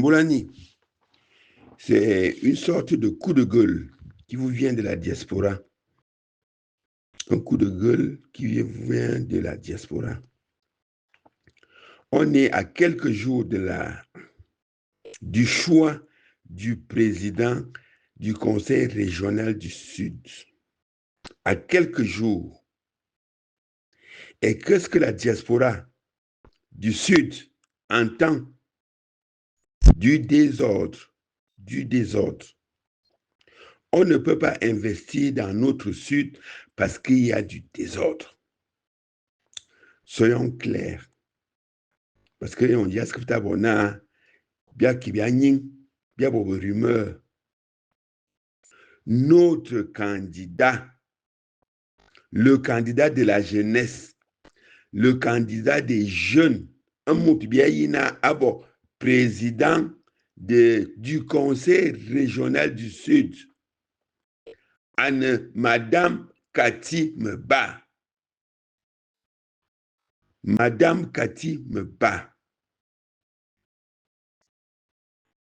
Mbolani, c'est une sorte de coup de gueule qui vous vient de la diaspora. Un coup de gueule qui vous vient de la diaspora. On est à quelques jours du choix du président du Conseil régional du Sud. À quelques jours. Et qu'est-ce que la diaspora du Sud entend? Du désordre. Du désordre. On ne peut pas investir dans notre Sud parce qu'il y a du désordre. Soyons clairs. Parce qu'on dit à ce que tu as bon, bien qu'il y a bien beaucoup de rumeurs. Notre candidat, le candidat de la jeunesse, le candidat des jeunes, un mot bien président du Conseil régional du Sud, Madame Cathy Meba. Madame Cathy Meba.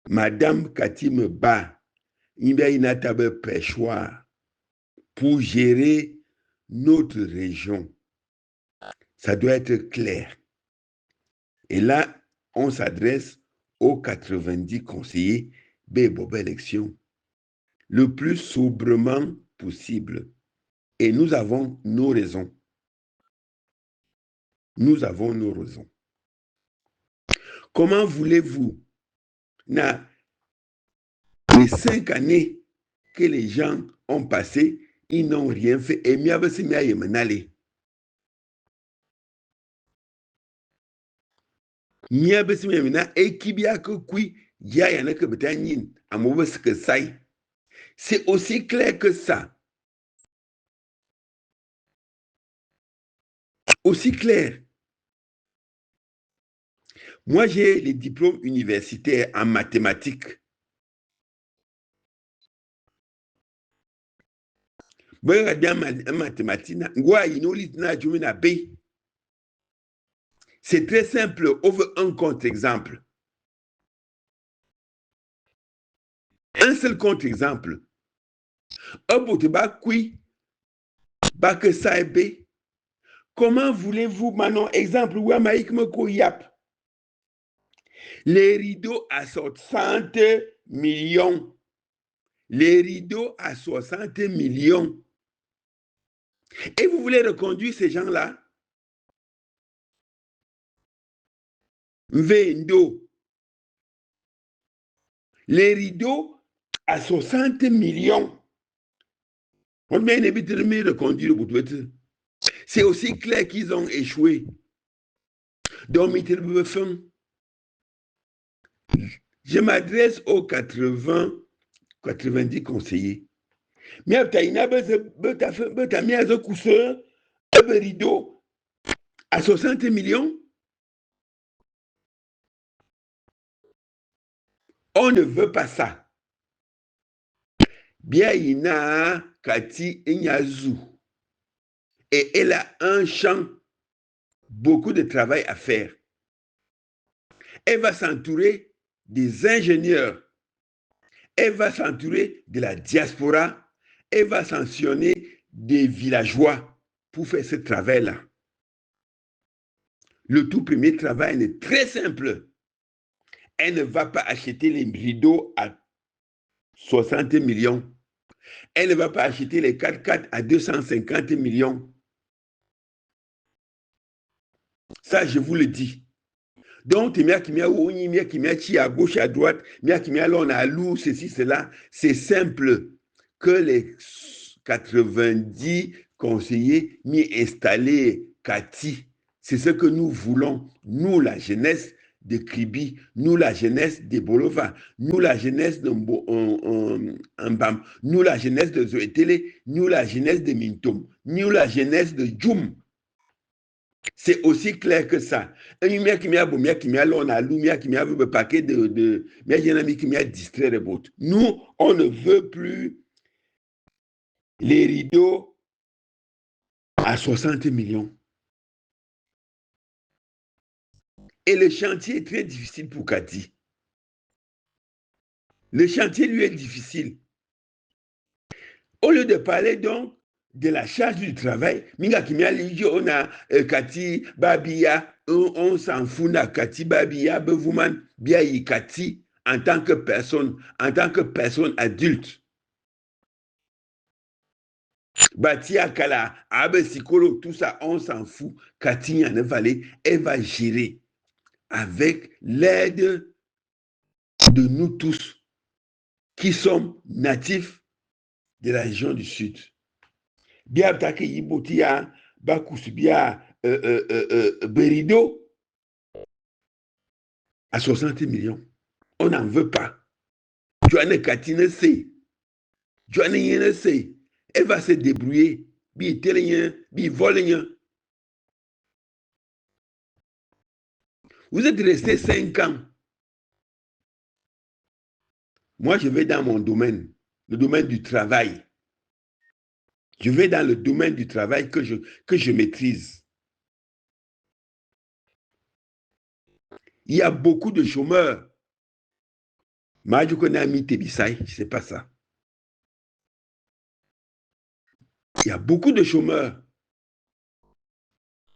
Madame Cathy Meba, il y a une pêchoir pour gérer notre région. Ça doit être clair. Et là, on s'adresse aux 90 conseillers de élection le plus sobrement possible. Et nous avons nos raisons. Nous avons nos raisons. Comment voulez-vous, les 5 années que les gens ont passées, ils n'ont rien fait. Et mieux c'est mieux menalé. Mieux c'est mieux menalé. Et qui bien que kui, ya yana que betanyin, amoureux que ça. C'est aussi clair que ça. Aussi clair. Moi, j'ai les diplômes universitaires en mathématiques. C'est très simple. On veut un contre-exemple. Un seul contre-exemple. Comment voulez-vous, Manon, exemple, les rideaux à 60 millions. Les rideaux à 60 millions. Et vous voulez reconduire ces gens-là? Vendo. Les rideaux à 60 millions. On vient d'éviter de reconduire. C'est aussi clair qu'ils ont échoué. Donc, je m'adresse aux 90 conseillers. Mais tu as une rideau à 60 millions. On ne veut pas ça. Bien, il y a Cathy Inyazou. Et elle a un champ, beaucoup de travail à faire. Elle va s'entourer des ingénieurs. Elle va s'entourer de la diaspora. Elle va sanctionner des villageois pour faire ce travail-là. Le tout premier travail est très simple. Elle ne va pas acheter les rideaux à 60 millions. Elle ne va pas acheter les 4x4 à 250 millions. Ça, je vous le dis. Donc, à gauche, à droite, on a loup, ceci, cela. C'est simple que les 90 conseillers m'y installés, Cathy. C'est ce que nous voulons, nous, la jeunesse de Kribi, nous, la jeunesse de Bolova, nous, la jeunesse de Mbam, nous, la jeunesse de Zoétélé, nous, la jeunesse de Mintom, nous, la jeunesse de Djoum. C'est aussi clair que ça. On a un paquet de nous, on ne veut plus les rideaux à 60 millions. Et le chantier est très difficile pour Cathy. Le chantier lui est difficile. Au lieu de parler donc de la charge du travail, minga kimia ligio on a kati babia, on s'en fout na kati babia bevuman bia yi kati en tant que personne adulte. Batia kala, abe sikolo, tout ça, on s'en fout. Kati ne valait, elle va gérer avec l'aide de nous tous qui sommes natifs de la région du Sud. Bien take yibotia bakus bien Berido à 60 millions. On n'en veut pas. Joanne Katine sait. Joanne Yene sait. Elle va se débrouiller. Bi telien, bi volien. Vous êtes resté 5 ans. Moi, je vais dans mon domaine, le domaine du travail. Je vais dans le domaine du travail que je maîtrise. Il y a beaucoup de chômeurs. Je connais Ami Tebissaï, c'est pas ça. Il y a beaucoup de chômeurs.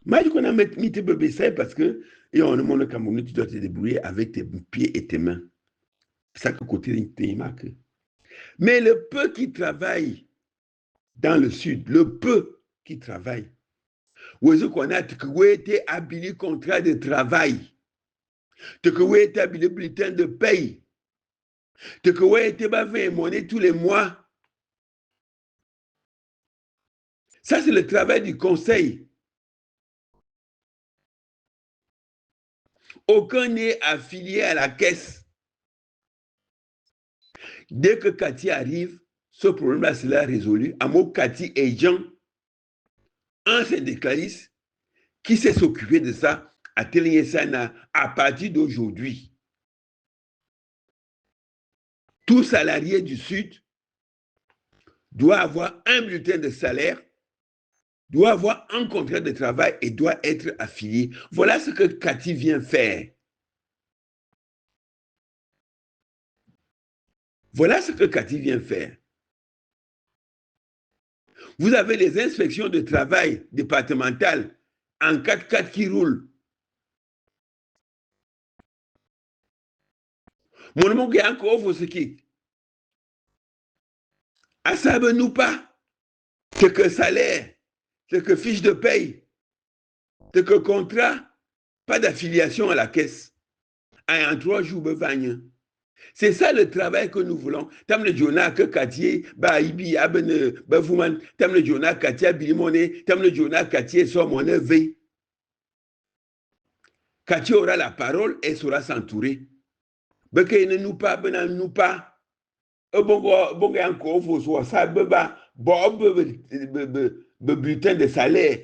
Je connais Ami Tebissaï parce que, et on demande au Cameroun, tu dois te débrouiller avec tes pieds et tes mains. C'est ça que côté de marque. Mais le peu qui travaille dans le Sud, le peu qui travaille, où est-ce qu'on a été habilité contrat de travail, tu as été habilité bulletin de paye, tu as été bavé monnaie tous les mois. Ça, c'est le travail du conseil. Aucun n'est affilié à la caisse. Dès que Cathy arrive, ce problème-là sera résolu. Amo Cathy et Jean, un syndicaliste qui sait s'occuper de ça à Téléyesana à partir d'aujourd'hui. Tout salarié du Sud doit avoir un bulletin de salaire, doit avoir un contrat de travail et doit être affilié. Voilà ce que Cathy vient faire. Voilà ce que Cathy vient faire. Vous avez les inspections de travail départementales en 4x4 qui roulent. Mon nom est encore vous ce qui. À ça, nous pas. C'est que salaire, c'est que fiche de paye, c'est que contrat, pas d'affiliation à la caisse. En 3 jours, c'est ça le travail que nous voulons. Tam le Jonah que Katié, Ibi, Abene, Bafouman, Tam le Jonah, Katia, Bilimone, Tam le Jonah, Katié, soit mon éveil. Katia aura la parole et saura s'entourer. Beke ne nous pas, benan nous pas. Bongo encore, vous soit ça, beba, bulletin de salaire,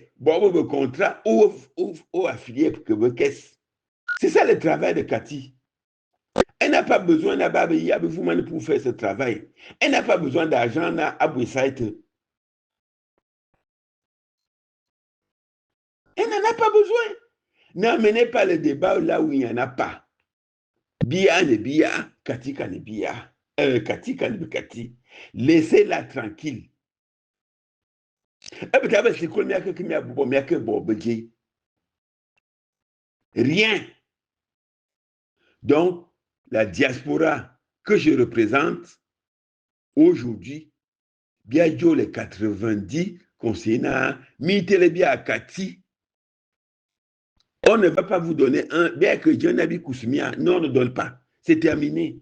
contrat, ou affilié que vous caisse. C'est ça le travail de Cathy. Elle n'a pas besoin de pour faire ce travail. Elle n'a pas besoin d'argent à Bouissaïte. Elle n'en a pas besoin. N'amenez pas le débat là où il n'y en a pas. Bia ne bia, Cathy ne bia. Cathy ne Cathy. Laissez-la tranquille. Rien. Donc, la diaspora que je représente aujourd'hui, bien les 90 conseillers, mettez-les bien à Cathy. On ne va pas vous donner un, bien que Dieu n'a pas, non, on ne donne pas. C'est terminé.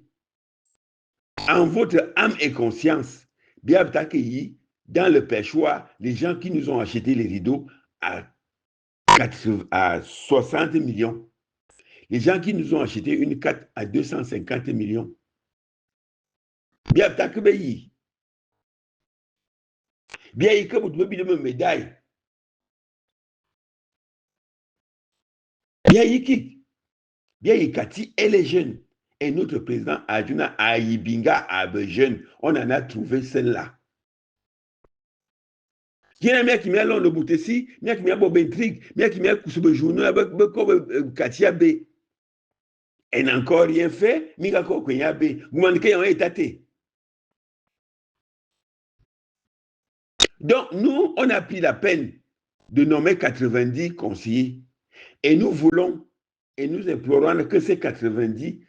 En votre âme et conscience, bien accueilli dans le pêchoir, les gens qui nous ont acheté les rideaux à 60 millions. Les gens qui nous ont acheté une 4 à 250 millions. Bien accueilli. Bien que vous devez me médaille. Bien Yiki. Bien Yikati, elle est jeune. Et notre président Adjuna Aïbinga Abe jeune. On en a trouvé celle-là. Il y a un qui m'a l'on le boutessi, il y a qui m'a bob intrigue, il y a qui m'a cousu le journal avec Katia B. Elle n'a encore rien fait. Migako Kwenyabe. Goumanke ont étaté. Donc, nous, on a pris la peine de nommer 90 conseillers. Et nous voulons, et nous implorons que ces 90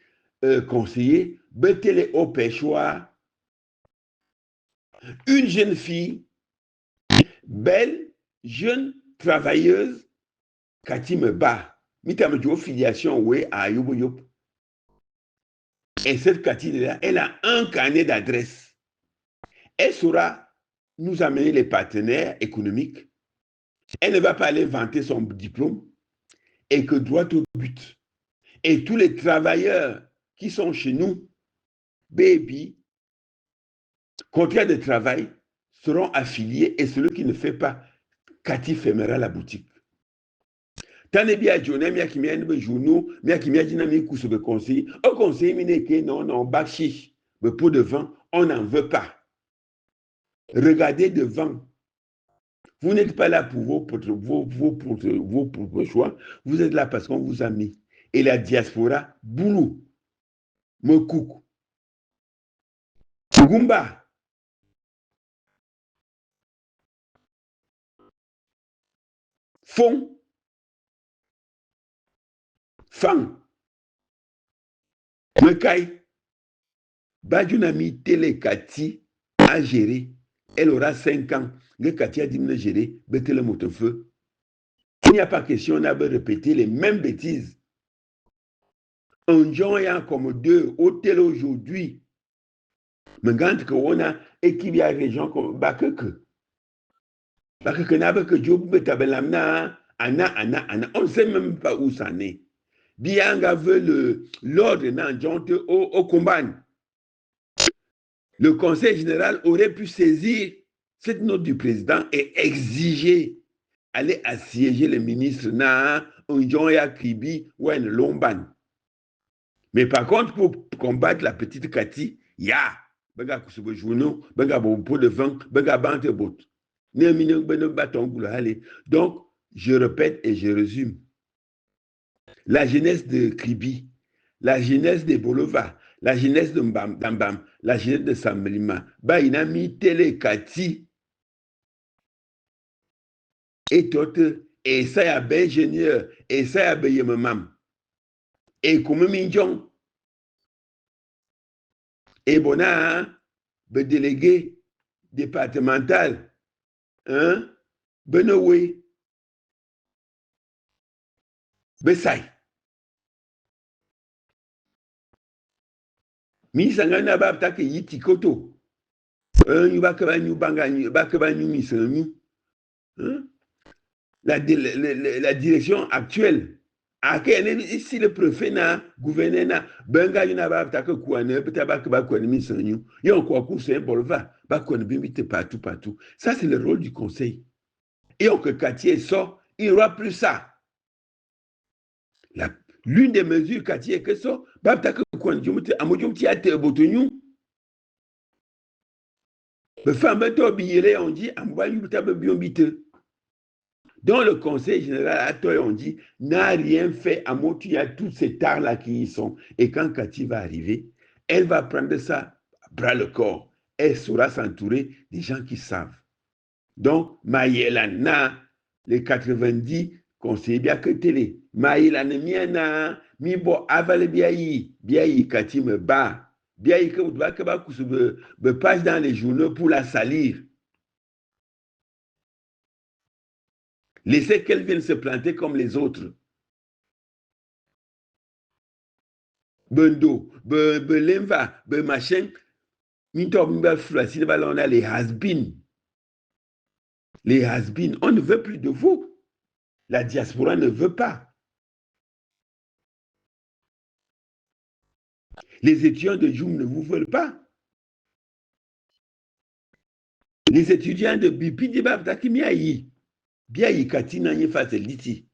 conseillers, betele au pêchoir, une jeune fille, belle, jeune, travailleuse, Katime Ba, Mitamejo filiation, oui, à Yoboyop. Et cette Katine-là, elle a un carnet d'adresse. Elle saura nous amener les partenaires économiques. Elle ne va pas aller vanter son diplôme et que droit au but. Et tous les travailleurs qui sont chez nous, baby, contrat de travail, seront affiliés et celui qui ne fait pas, Cathy fermera la boutique. Tane bien journée, mia qui m'a dit journaux, mia qui m'a dit n'ami couche de conseil. Au conseil, mine que non, bachiche, le pot de vin, on n'en veut pas. Regardez devant. Vous n'êtes pas là pour vos choix. Vous êtes là parce qu'on vous a mis. Et la diaspora, boulou, Mokouk, Gumba, Fond, Fang, Mekai, Badjunami Telekati a géré. Elle aura 5 ans. Le Kati a dit de gérer, bête le moto-feu. Il n'y a pas question, on a répété les mêmes bêtises. Un jour, il y a comme 2 hôtels aujourd'hui. Mais quand on a équipe à région comme Bakeke. Bakeke n'a pas que Job Betabelamna, Anna. On ne sait même pas où ça est. Bianga veut l'ordre au combat. Le Conseil général aurait pu saisir cette note du président et exiger aller assiéger le ministre na Onjoya Kribi ou en Lomban. Mais par contre, pour combattre la petite Cathy, ya, benga kusubo journaux, benga bon de vin, benga bante bot. Donc, je répète et je résume. La jeunesse de Kribi, la jeunesse de Bolova, la jeunesse de Dambam, la jeunesse de Samlima, bah, il a mis télé Cathy et tout, et ça y a ben ingénieur, et ça y a ben yemamam. Et comme Minjong, et bona, ben délégué départemental, hein, Benowe, Besai. Misangana babtake yiti koto. La direction actuelle. Ici le préfet na gouverneur na benga yuna babtake kouane peut-être ba kouane misanyu. Yon quoi c'est un bolva, ba kouane bimite partout. Ça c'est le rôle du conseil. Et on que Cathy sort, il n'y aura plus ça. L'une des mesures Cathy est que ça, babtake kouane jumute amojum ti ate botonyu. Donc le conseil général on dit n'a rien fait à moi, il y a tous ces tares-là qui y sont. Et quand Cathy va arriver, elle va prendre ça à bras le corps. Elle saura s'entourer des gens qui savent. Donc, Maïelana, les 90 conseillers bien que télé. Maïelana, miana, mi bo avale biayi, Cathy me bat. Biayi que vous devez que page dans les journaux pour la salir. Laissez qu'elle vienne se planter comme les autres. Bendo, Lemva, machin, on a les has-been. Les has-been, on ne veut plus de vous. La diaspora ne veut pas. Les étudiants de Joum ne vous veulent pas. Les étudiants de Bipidibab Takimiayi, Biayi Katina Faseliti.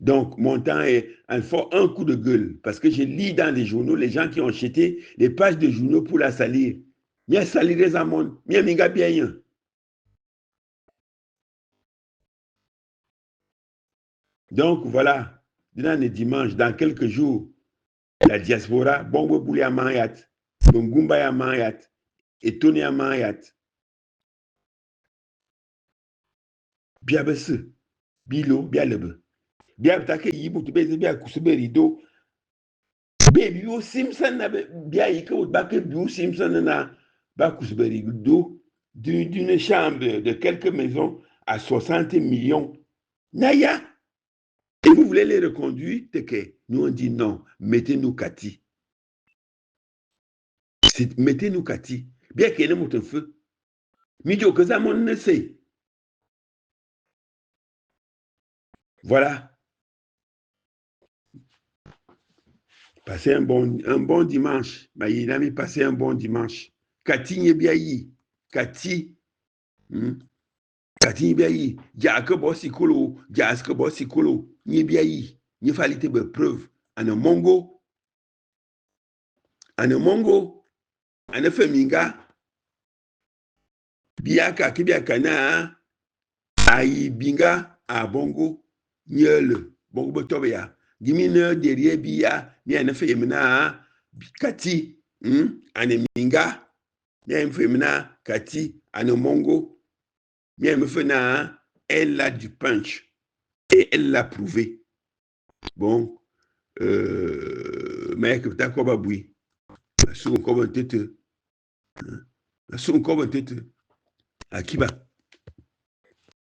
Donc, mon temps est un coup de gueule, parce que je lis dans les journaux les gens qui ont jeté les pages de journaux pour la salir. Mia salir à mon, mia minga bien. Donc, voilà, dans les dimanches, dans quelques jours, La diaspora, bongo bouli à Mayat, Mungumba à Mayat, et Tony à Mayat. Bien besse, bilo, bien lebe. Bien take yibu tu beze bien kusube rido. Baby you Simpson na bien yiko bake you Simpson na ba kusube rido d'une chambre de quelques maisons à 60 millions. Naya. Et vous voulez les reconduire, nous on dit non, mettez-nous Cathy. Mettez-nous Cathy. Bien qu'il y ait un feu. Midio que ça, mon ne sait. Voilà. Passez un bon dimanche. Il a mis passer un bon dimanche. Cathy n'est bien y. Cathy. Cathy n'est bien y. Diake Bossikolo. Diaske Bossikolo. N'est bien y. Il fallait des preuves. En un mongo. En un mongo. En un feminga. Biaka kibiaka na. Aïe binga à bongo nyele bongo botobe ya gimine derrière bia ni ana femina kati ane minga ni ana femina kati ane mongo ni ana femina elle a du punch et elle l'a prouvé. Bon mais que ta ko babui sur ko tete sur ko tete akiba